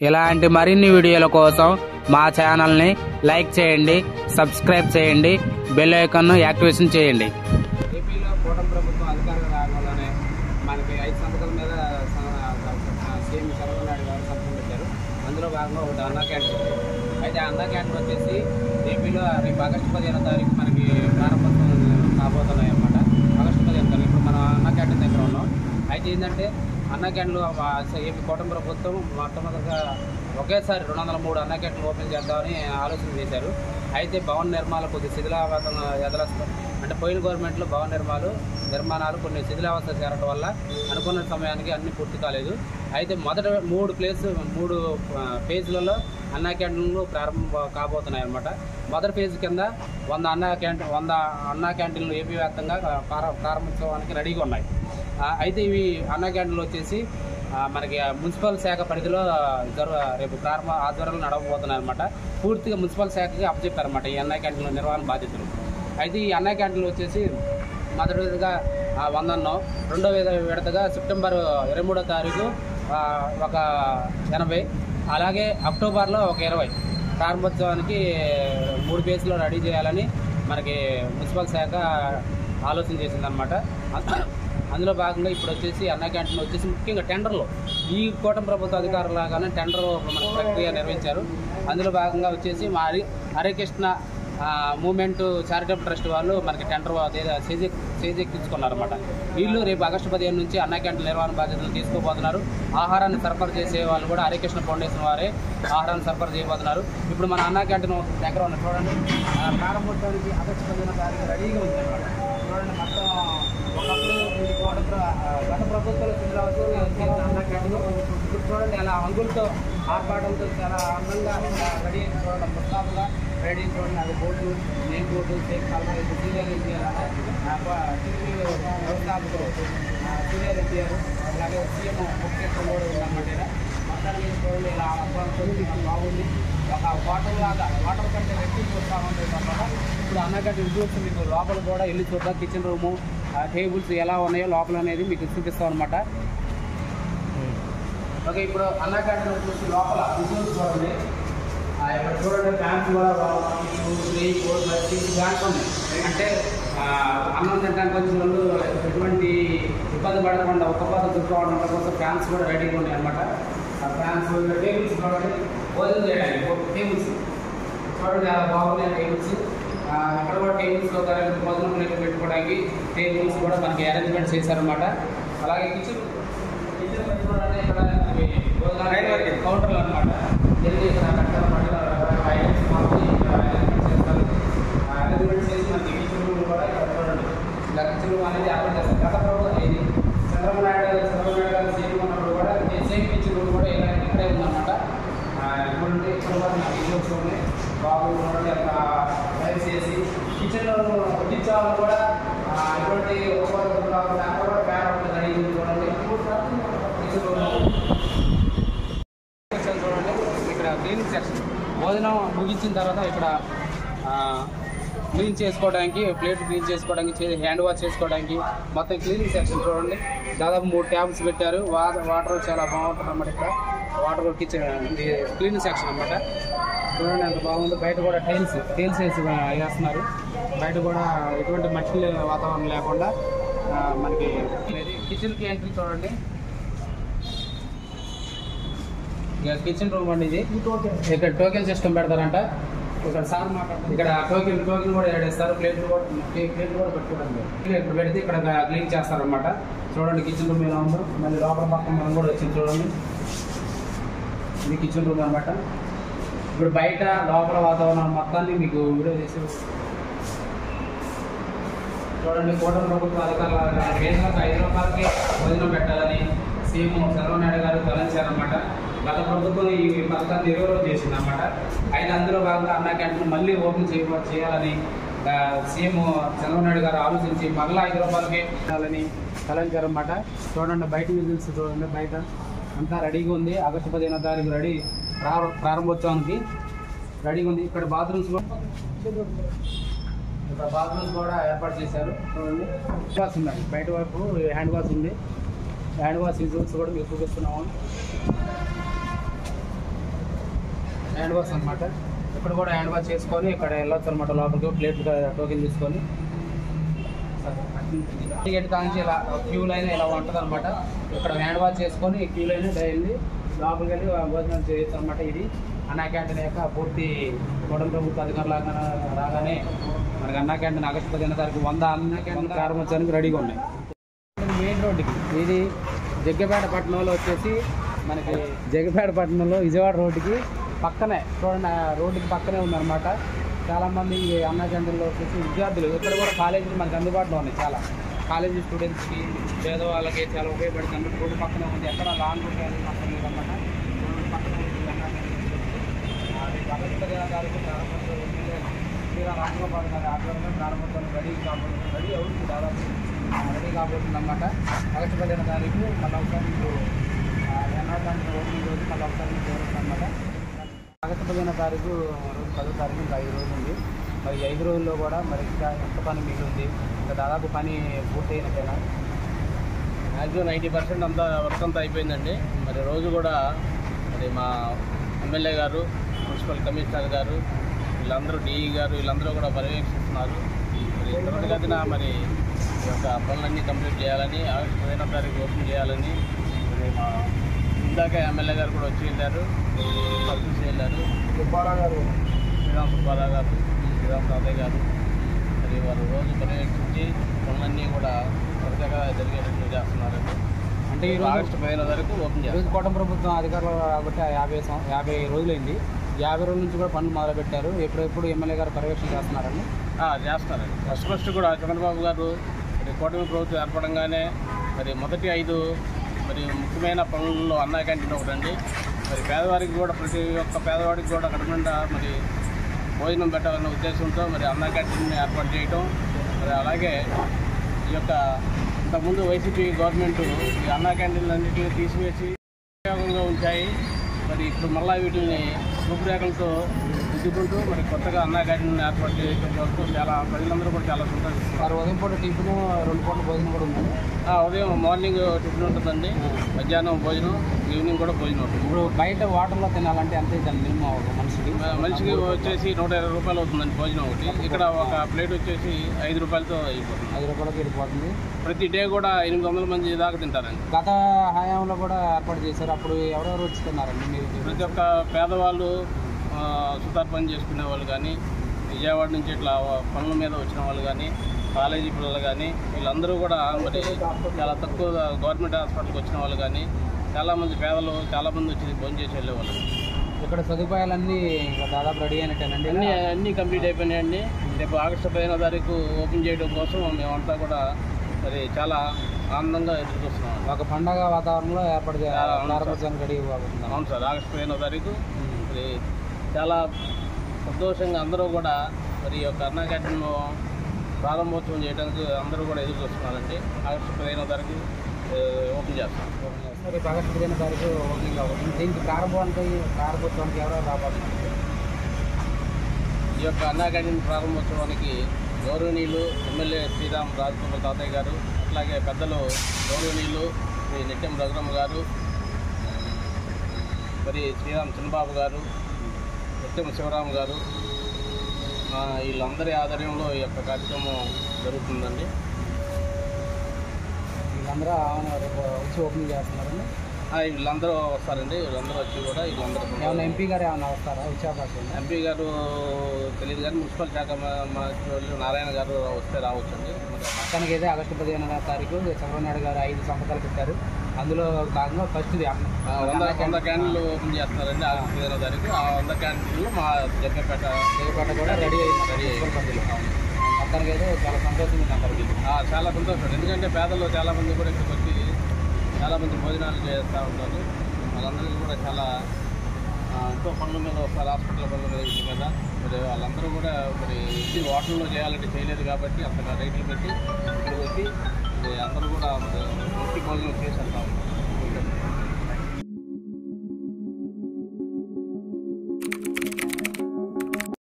ఇలాంటి మరిన్ని వీడియోల కోసం మా ఛానల్ని లైక్ చేయండి, సబ్స్క్రైబ్ చేయండి, బెల్ ఐకాన్ను యాక్టివేషన్ చేయండి. ఏపీలో కూటమి ప్రభుత్వం అధికారం రాగానే మనకి 5 సంతకాల మీద సీఎం చంద్రబాబు నాయుడు గారు సంతకం పెట్టారు. అందులో భాగంగా ఒకటి అన్నా క్యాంటీన్. అయితే అన్నా క్యాంటీన్ వచ్చేసి ఏపీలో రేపు ఆగస్టు 15వ తారీఖు మనకి ప్రారంభోత్సవం కాబోతున్నాయి అన్నమాట. ఆగస్టు 15వ తారీఖు ఇప్పుడు మనం అన్నా క్యాంటీన్ దగ్గర ఉన్నాం. అయితే ఏంటంటే అన్నా క్యాంటీన్లు ఏపీ కూటమి ప్రభుత్వం మొట్టమొదటిగా ఒకేసారి 203 అన్నా క్యాంటీన్లు ఓపెన్ చేద్దామని ఆలోచన చేశారు. అయితే భవన నిర్మాణాలు కొద్ది శిథిలావస్థ అంటే పోయిన గవర్నమెంట్లో భవన నిర్మాణాలు కొన్ని శిథిలావస్థ చేరడం వల్ల అనుకున్న సమయానికి అన్నీ పూర్తి కాలేదు. అయితే మొదట 3 ఫేజ్లలో అన్నా క్యాంటీన్లు ప్రారంభం కాబోతున్నాయి అన్నమాట. మొదటి ఫేజ్ కింద 100 అన్నా క్యాంటీన్లు ఏపీ వ్యాప్తంగా ప్రారంభోత్సవానికి రెడీగా ఉన్నాయి. అయితే ఇవి అన్నా క్యాంటీన్లు వచ్చేసి మనకి మున్సిపల్ శాఖ పరిధిలో రేపు ఆధ్వర్యంలో నడవబోతున్నాయి అనమాట. పూర్తిగా మున్సిపల్ శాఖకి అప్పచెప్పారన్నమాట ఈ అన్నా క్యాంటీన్ల నిర్వహణ బాధ్యతలు. అయితే ఈ అన్నా క్యాంటీన్లు వచ్చేసి మొదటి విడతగా 100 అన్నం, రెండో విడతగా సెప్టెంబర్ 23వ తారీఖు ఒక 80, అలాగే అక్టోబర్లో ఒక 20 ప్రారంభోత్సవానికి 3 ఫేజ్లో రెడీ చేయాలని మనకి మున్సిపల్ శాఖ ఆలోచన చేసిందనమాట. అందులో భాగంగా ఇప్పుడు వచ్చేసి అన్నా క్యాంటీన్ వచ్చేసి ముఖ్యంగా టెండర్లు ఈ కూటమి ప్రభుత్వ అధికారులాగానే టెండర్ మన ప్రక్రియ నిర్వహించారు. అందులో భాగంగా వచ్చేసి మా Hare Krishna movement charitable trust వాళ్ళు మనకి టెండర్ చేజెక్కించుకున్నారన్నమాట. వీళ్ళు రేపు ఆగస్టు 15 నుంచి అన్నా క్యాంటీన్ నిర్వహణ బాధ్యతలు తీసుకోబోతున్నారు. ఆహారాన్ని సరఫరా చేసే వాళ్ళు కూడా హరే కృష్ణ ఫౌండేషన్ వారే ఆహారాన్ని సరఫరా చేయబోతున్నారు. ఇప్పుడు మన అన్నా క్యాంటీన్ దగ్గర ఉన్న చూడండి, ప్రారంభోత్సవానికి ఆగస్టు 15వ తారీఖు రెడీగా ఉంది అన్నమాట. చూడండి, మొత్తం ఒకప్పుడు గత ప్రభుత్వంలో అన్నా క్యాంటీన్ ఇప్పుడు చూడండి అలా అంగులతో ఆర్పాటంతో చాలా అందంగా రెడీ చూడండి, ముస్తాబుగా రెడీ చూడండి. అది board name board senior NTR వ్యవస్థాపకులు సీనియర్ ఎన్టీఆర్ అలాగే సీఎం ముఖ్య కూడా ఉందన్నమాట. మొత్తానికి చూడండి ఇలా బాగుంది. ఒక వాటర్ కంటే రెట్టింపు వస్తూ ఉంటుంది అన్నమాట. ఇప్పుడు అన్నా క్యాంటీన్ విజువల్స్ మీకు లోపల కూడా వెళ్ళి చూద్దాం. కిచెన్ రూము, టేబుల్స్ ఎలా ఉన్నాయో లోపల అనేది మీకు చూపిస్తాం అనమాట. ఓకే, ఇప్పుడు అన్నా క్యాంటీన్ వచ్చేసి లోపల విజువల్స్ చూడండి. ఇక్కడ చూడండి, ఫ్యాన్స్ కూడా 2, 3, 4, 5, 6 ఫ్యాన్స్ ఉన్నాయి. అంటే అన్నం తినడానికి వచ్చిన వాళ్ళు ఎటువంటి ఇబ్బంది పడకుండా ఒక్క పాత చూసుకోవడం కోసం ఫ్యాన్స్ కూడా రెడీగా ఉన్నాయి అనమాట. ఆ ఫ్యాన్స్ టేబుల్స్ చూడండి, భోజనం చేయడానికి టేబుల్స్ చూడండి చాలా బాగున్నాయి టేబుల్స్. ఇక్కడ కూడా టేబుల్స్లో భోజనం ప్లేట్లు పెట్టుకోవడానికి టేబుల్స్ కూడా మనకి అరేంజ్మెంట్ చేశారనమాట. అలాగే కిచెన్ చూడండి, ఇక్కడ భోజనాలు కౌంటర్లు అనమాట. వెళ్ళి ఇక్కడ కట్టాలన్నమాట. ఐటమ్స్ మాత్రం చేస్తారు. అరేంజ్మెంట్ చేసి మనకి కిచెన్ రూమ్ కూడా ఇక్కడ చూడండి. ఇలా కిచెన్ రూమ్ అనేది అర్థం చేస్తారు. గత ప్రభుత్వం ఇది చంద్రబాబు నాయుడు గారు సీఎం ఉన్నప్పుడు కూడా సేమ్ కిచెన్ రూమ్ కూడా ఇక్కడే ఉందన్నమాట. ఇటువంటి ఇక్కడ కూడా నాకు విజువల్స్ ఉన్నాయి. బాబు చూడండి అక్కడ టైల్స్ చేసి కిచెన్లో వడ్డించాలని కూడా ఇటువంటి కాకుండా అక్కడ కూడా ఫ్యాన్ ఉంటుంది రెడీ చూడండి. కిచెన్ రూమ్ చూడండి, ఇక్కడ క్లీనింగ్ సెక్షన్. భోజనం ముగించిన తర్వాత ఇక్కడ క్లీన్ చేసుకోవడానికి, ప్లేట్ క్లీన్ చేసుకోవడానికి, హ్యాండ్ వాష్ చేసుకోవడానికి మొత్తం క్లీనింగ్ సెక్షన్ చూడండి. దాదాపు 3 ట్యాబ్స్ పెట్టారు. వాటర్ చాలా బాగుంటుంది అన్నమాట. ఇక్కడ వాటర్ కిచెన్ క్లీనింగ్ సెక్షన్ అన్నమాట. చూడండి ఎంత బాగుంది. బయట కూడా టైల్స్ వేసి వేస్తున్నారు. బయట కూడా ఎటువంటి మట్టి వాతావరణం లేకుండా మనకి కిచెన్కి ఎంట్రీ చూడండి. ఇక కిచెన్ రూమ్ అండి ఇది. ఇక్కడ టోకెన్ సిస్టమ్ పెడతారంట. ఇక్కడ సార్ మాట్లాడుతుంది. ఇక్కడ టోకెన్ కూడా ఏడేస్తారు. ప్లేట్లు కూడా పెట్టుకోవడానికి ఇక్కడ పెడితే ఇక్కడ క్లీన్ చేస్తారనమాట. చూడండి కిచెన్ రూమ్ ఎలా ఉందో. మళ్ళీ లోపల పక్కన మనం కూడా వచ్చింది చూడండి. ఇది కిచెన్ రూమ్ అనమాట. ఇప్పుడు బయట లోపల వాతావరణం మొత్తాన్ని మీకు వీడియో చేసి చూడండి. కూటమి ప్రభుత్వ అధికారులు పేదలకు 5 రూపాయలకి భోజనం పెట్టాలని సీఎం చంద్రబాబు నాయుడు గారు తలంచారనమాట. గత ప్రభుత్వం ఈ పథకాన్ని నిర్వహణ చేసిందన్నమాట. అయితే అందులో భాగంగా అన్నా క్యాంటీన్ మళ్ళీ ఓపెన్ చేయాలని సీఎం చంద్రబాబు నాయుడు గారు ఆలోచించి మళ్ళీ 5 రూపాయలకి పెట్టాలని తలంచారన్నమాట. చూడండి బయట విజిల్స్ చూడండి. బయట అంతా రెడీగా ఉంది. ఆగస్టు 15వ తారీఖు ప్రారంభోత్సవానికి రెడీగా ఉంది. ఇక్కడ బాత్రూమ్స్ కూడా ఏర్పాటు చేశారు. చూడండి వాష్ ఉన్నాయి. బయట వైపు హ్యాండ్ వాష్ ఉంది. హ్యాండ్ వాష్ విజువల్స్ కూడా మీకు చూపిస్తున్నాము. హ్యాండ్ వాష్ అనమాట. ఇక్కడ కూడా హ్యాండ్ వాష్ చేసుకొని ఇక్కడ వెళ్ళొచ్చు అనమాట. లోపలికి ప్లేట్ టోకెన్ తీసుకొని టికెట్ కాంచి ఇలా క్యూ లైన్ ఇలా ఉంటుంది అనమాట. ఇక్కడ హ్యాండ్ వాష్ చేసుకొని క్యూ లైన్ డైలీ లోపలికి వెళ్ళి భోజనం చేయొచ్చు అనమాట. ఇది అన్నా క్యాంటీన్ యొక్క పూర్తి కూటమి ప్రభుత్వ అధికారులు రాగానే మనకి అన్నా క్యాంటీన్ ఆగస్టు 15వ తారీఖు 100 అన్నా క్యాంటీన్ ప్రారంభించడానికి రెడీగా ఉన్నాయి. మెయిన్ రోడ్డుకి ఇది జగ్గపేట పట్టణంలో వచ్చేసి మనకి జగ్గపేట పట్టణంలో విజయవాడ రోడ్డుకి పక్కనే చూడండి, రోడ్డుకి పక్కనే ఉందన్నమాట. చాలామంది అన్నా క్యాంటీన్లో వచ్చేసి విద్యార్థులు ఇక్కడ కూడా కాలేజీలు మనకి అందుబాటులో ఉన్నాయి. చాలా కాలేజీ స్టూడెంట్స్కి పేదవాళ్ళకి చాలా ఉపయోగపడుతుంది. రోడ్డు పక్కనే ఉంది, ఎక్కడ లాంగ్ రూట్ అక్కడ లేదన్నమాట. రోడ్డు పక్కనే ఉంది. ఆగస్టు 15వ తారీఖు రామగోపాల్ గారి ఆధ్వర్యంలో ప్రారంభోత్సవం రెడీ అవుతుంది. దాదాపు రెడీ కాబోతుంది అన్నమాట. ఆగస్టు 15వ తారీఖు మళ్ళీ ఒకసారి మీకు ఎన్నోదానికి ఓపెనింగ్ రోజు మళ్ళీ ఒకసారి మీకు జరుగుతుంది అన్నమాట. ఆగస్టు 15వ తారీఖు రోజు 10వ తారీఖు ఇంకా 5 రోజులు ఉంది. మరి 5 రోజుల్లో కూడా మరి ఇంకా ఎంత పని మిగిలింది, ఇంకా దాదాపు పని పూర్తి అయినట్టేనా? మ్యాక్సిమం 90% అంతా వర్క్ అంతా అయిపోయిందండి. మరి రోజు కూడా మరి మా ఎమ్మెల్యే గారు, మున్సిపల్ కమిషనర్ గారు, వీళ్ళందరూ డిఈ గారు వీళ్ళందరూ కూడా పర్యవేక్షిస్తున్నారు. మరి త్వరగతిన మరి ఈ యొక్క పనులన్నీ కంప్లీట్ చేయాలని, ఆగస్టు 15వ తారీఖు ఓపెన్ చేయాలని మరి మా ఇందాక ఎమ్మెల్యే గారు కూడా వచ్చి వెళ్ళారు, చూసి వెళ్ళారు. సుబ్బారావు గారు, సుబ్బారావు గారు, తాతయ్య గారు మరి వారు రోజు పర్యవేక్షించి పనులన్నీ కూడా త్వరగా జరిగేటట్టు చేస్తున్నారండి. అంటే ఈరోజు ఆగస్టు 15వ తారీఖు ఓపెన్ చేయాలి. కూటమి ప్రభుత్వం అధికారులు కాబట్టి 50 రోజులైంది. 50 రోజుల నుంచి కూడా పనులు మొదలుపెట్టారు. ఎప్పుడెప్పుడు ఎమ్మెల్యే గారు పర్యవేక్షణ చేస్తున్నారండి? చేస్తారండి. ఫస్ట్ కూడా చంద్రబాబు గారు మరి కూటమి ప్రభుత్వం ఏర్పడంగానే మరి మొదటి 5 మరి ముఖ్యమైన పనుల్లో అన్నా క్యాంటీన్ ఒకటండి. మరి పేదవారికి కూడా ప్రతి ఒక్క పేదవాడికి కూడా కడుపు నిండా మరి భోజనం పెట్టాలన్న ఉద్దేశంతో మరి అన్నా క్యాంటీన్ని ఏర్పాటు చేయటం. మరి అలాగే ఈ యొక్క ఇంతకుముందు వైసీపీ గవర్నమెంట్ ఈ అన్నా క్యాంటీన్లన్నింటినీ తీసివేసి ఉపయోగంగా ఉంచాయి. మరి ఇప్పుడు మళ్ళీ వీటిని రూపురేఖలతో దిద్దుకుంటూ మరి కొత్తగా అన్నా క్యాంటీన్ ఏర్పాటు చేయడం వరకు చాలా ప్రజలందరూ కూడా చాలా సంతోషిస్తున్నారు. ఉదయం పూట టిఫిన్ 2 పూటల భోజనం కూడా ఉంది. ఉదయం మార్నింగ్ టిఫిన్ ఉంటుందండి, మధ్యాహ్నం భోజనం, ఈవినింగ్ కూడా భోజనం ఉంటుంది. ఇప్పుడు బయట హోటల్లో తినాలంటే ఎంత అవుతుంది మినిమం ఒక మనిషికి వచ్చేసి 120 రూపాయలు అవుతుందండి భోజనం ఒకటి. ఇక్కడ ఒక ప్లేట్ వచ్చేసి 5 రూపాయలతో అయిపోతుంది. 5 రూపాయలకి వెళ్ళిపోతుంది. ప్రతి డే కూడా 800 మంది దాకా తింటారండి. గత హయాంలో కూడా ఏర్పాటు చేశారు. అప్పుడు ఎవరెవరు వచ్చి తిన్నారండి మీరు? ప్రతి ఒక్క పేదవాళ్ళు, సుతార్ పని చేసుకునే వాళ్ళు కానీ, విజయవాడ నుంచి ఇట్లా పనుల మీద వచ్చిన వాళ్ళు కానీ, కాలేజీ పిల్లలు కానీ వీళ్ళందరూ కూడా మరి చాలా తక్కువ గవర్నమెంట్ హాస్పిటల్కి వచ్చిన వాళ్ళు కానీ చాలామంది పేదలు చాలామంది వచ్చి భోజనం చేసి వెళ్ళేవాళ్ళు. ఇక్కడ సదుపాయాలన్నీ దాదాపు రెడీ అయినట్టేనండి? అన్నీ కంప్లీట్ అయిపోయినాయండి. రేపు ఆగస్టు 15వ తారీఖు ఓపెన్ చేయడం కోసం మేమంతా కూడా మరి చాలా ఆనందంగా ఎదురు చూస్తున్నాం. ఒక పండగ వాతావరణంలో ఏర్పాటు ప్రారంభించడానికి రెడీ అవుతుంది. అవును సార్, ఆగస్టు 15వ తారీఖు మరి చాలా సంతోషంగా అందరూ కూడా మరి ఈ యొక్క అన్నా క్యాంటీన్ ప్రారంభోత్సవం చేయడానికి అందరూ కూడా ఎదురు చూస్తున్నారండి. ఆగస్టు 15వ తారీఖు ఓపెన్ చేస్తాం. రేపు ఆగస్టు 15వ తారీఖు ఓపెనింగ్ అవుతుంది. దీనికి ప్రారంభోత్సవానికి ఎవరో రాబోతున్నారు? ఈ యొక్క అన్నా క్యాంటీన్ ప్రారంభోత్సవానికి గౌరవనీయులు ఎమ్మెల్యే శ్రీరామ్ రాజకుమార్ తాతయ్య గారు, అట్లాగే పెద్దలు గౌరవనీయులు శ్రీ నిత్యం రఘురమ్మ గారు, మరి శ్రీరామ్ చిన్నబాబు గారు, నిత్యం శివరామ్ గారు, వీళ్ళందరి ఆధ్వర్యంలో ఈ యొక్క కార్యక్రమం జరుగుతుందండి. వీళ్ళందరూ రేపు వచ్చి ఓపెనింగ్ చేస్తున్నారండి? వీళ్ళందరూ వస్తారండి. వీళ్ళందరూ వచ్చి కూడా వీళ్ళందరూ ఏమైనా ఎంపీ గారు ఏమైనా వస్తారా? వచ్చే అవకాశం? ఎంపీ గారు తెలియదు కానీ మున్సిపల్ శాఖ మంత్రులు నారాయణ గారు వస్తే రావచ్చండి. మొత్తానికి అయితే ఆగస్టు 15వ తారీఖు చంద్రబాబు నాయుడు గారు 5 సంతకాలు పెట్టారు. అందులో భాగంగా ఫస్ట్ 100 క్యాంటీన్లు ఓపెన్ చేస్తున్నారండి ఆగస్టు 15వ తారీఖు. ఆ 100 క్యాంటీన్లు మా జగ్గపేట కూడా రెడీ అయింది. మొత్తానికి అయితే చాలా సంతోషంగా అందరికీ చాలా సంతోషం. ఎందుకంటే పేదలు చాలామంది కూడా ఇక్కడికి వచ్చి చాలామంది భోజనాలు చేస్తూ ఉంటారు. వాళ్ళందరికీ కూడా చాలా ఎంతో పనుల మీద వస్తారు, హాస్పిటల్ పనుల మీద, ఇంటి మీద. మరి వాళ్ళందరూ కూడా మరి ఇంటి హోటల్లో చేయాలంటే చేయలేదు కాబట్టి అంతగా రేట్లు పెట్టి ఇక్కడికి వచ్చి అందరూ కూడా మంచి భోజనం చేసి వెళ్తా ఉంటారు.